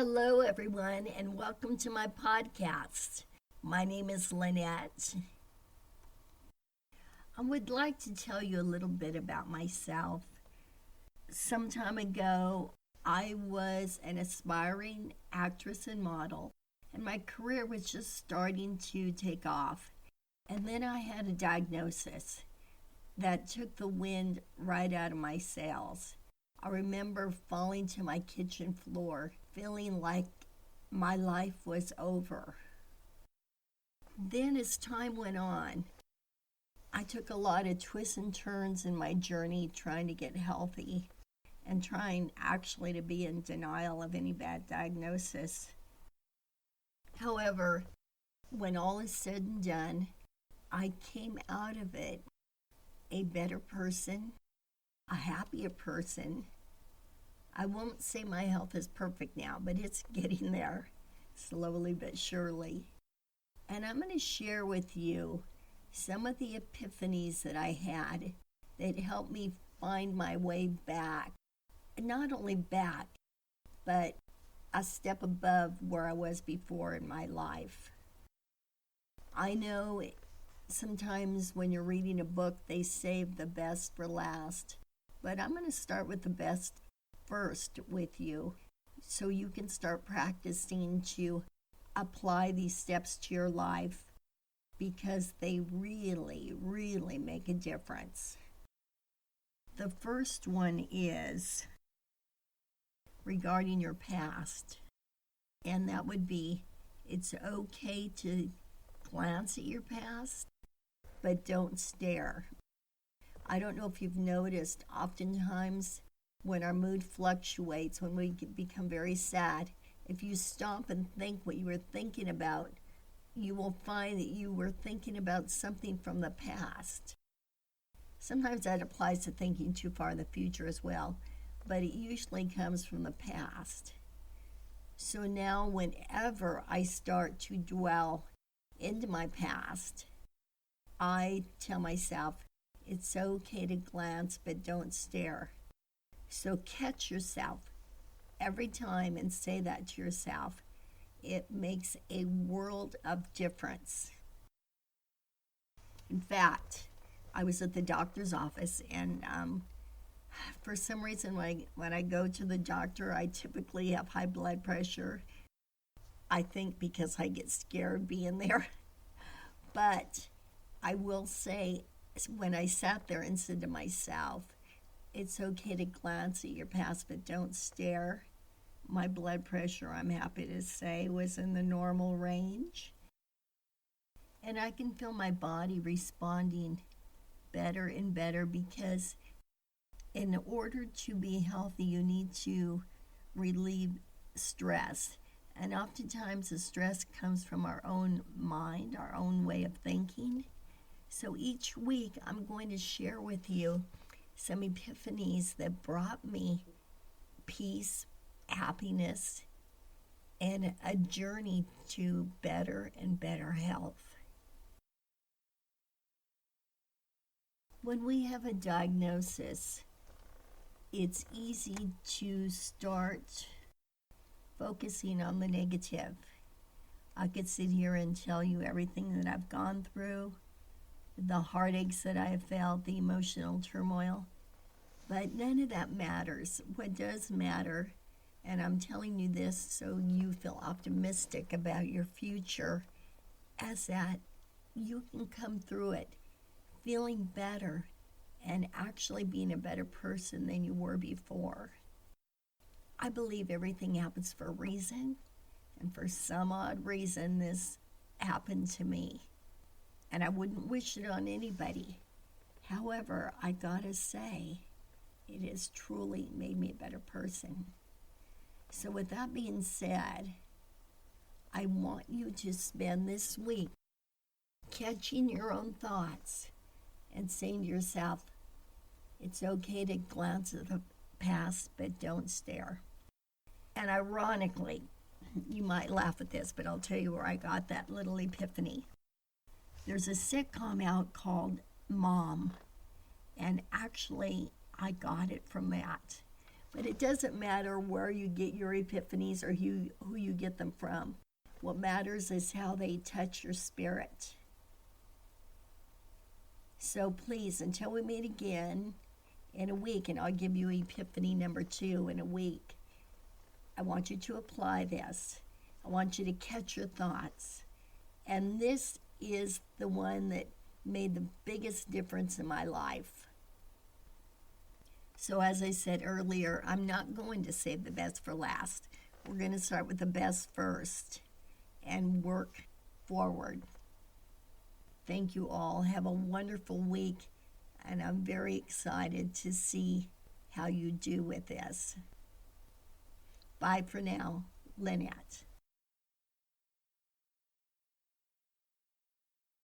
Hello, everyone, and welcome to my podcast. My name is Lynette. I would like to tell you a little bit about myself. Some time ago, I was an aspiring actress and model, and my career was just starting to take off. And then I had a diagnosis that took the wind right out of my sails. I remember falling to my kitchen floor, feeling like my life was over. Then, as time went on, I took a lot of twists and turns in my journey trying to get healthy and trying actually to be in denial of any bad diagnosis. However, when all is said and done, I came out of it a better person, a happier person. I won't say my health is perfect now, but it's getting there, slowly but surely. And I'm going to share with you some of the epiphanies that I had that helped me find my way back. Not only back, but a step above where I was before in my life. I know sometimes when you're reading a book, they save the best for last. But I'm going to start with the best first with you so you can start practicing to apply these steps to your life because they really, really make a difference. The first one is regarding your past, and that would be it's okay to glance at your past, but don't stare. I don't know if you've noticed, oftentimes when our mood fluctuates, when we become very sad, if you stop and think what you were thinking about, you will find that you were thinking about something from the past. Sometimes that applies to thinking too far in the future as well, but it usually comes from the past. So now whenever I start to dwell into my past, I tell myself, it's okay to glance, but don't stare. So catch yourself every time and say that to yourself. It makes a world of difference. In fact, I was at the doctor's office, and for some reason when I go to the doctor, I typically have high blood pressure. I think because I get scared being there. But I will say, when I sat there and said to myself, it's okay to glance at your past, but don't stare, my blood pressure, I'm happy to say, was in the normal range. And I can feel my body responding better and better because in order to be healthy, you need to relieve stress. And oftentimes the stress comes from our own mind, our own way of thinking. So each week I'm going to share with you some epiphanies that brought me peace, happiness, and a journey to better and better health. When we have a diagnosis, it's easy to start focusing on the negative. I could sit here and tell you everything that I've gone through, the heartaches that I have felt, the emotional turmoil, but none of that matters. What does matter, and I'm telling you this so you feel optimistic about your future, is that you can come through it feeling better and actually being a better person than you were before. I believe everything happens for a reason, and for some odd reason this happened to me. And I wouldn't wish it on anybody. However, I gotta say, it has truly made me a better person. So with that being said, I want you to spend this week catching your own thoughts and saying to yourself, it's okay to glance at the past, but don't stare. And ironically, you might laugh at this, but I'll tell you where I got that little epiphany. There's a sitcom out called Mom, and actually I got it from that. But it doesn't matter where you get your epiphanies or who you get them from. What matters is how they touch your spirit. So please, until we meet again in a week, and I'll give you epiphany number 2 in a week, I want you to apply this. I want you to catch your thoughts. And this is the one that made the biggest difference in my life. So as I said earlier, I'm not going to save the best for last. We're going to start with the best first and work forward. Thank you all. Have a wonderful week, and I'm very excited to see how you do with this. Bye for now, Lynette.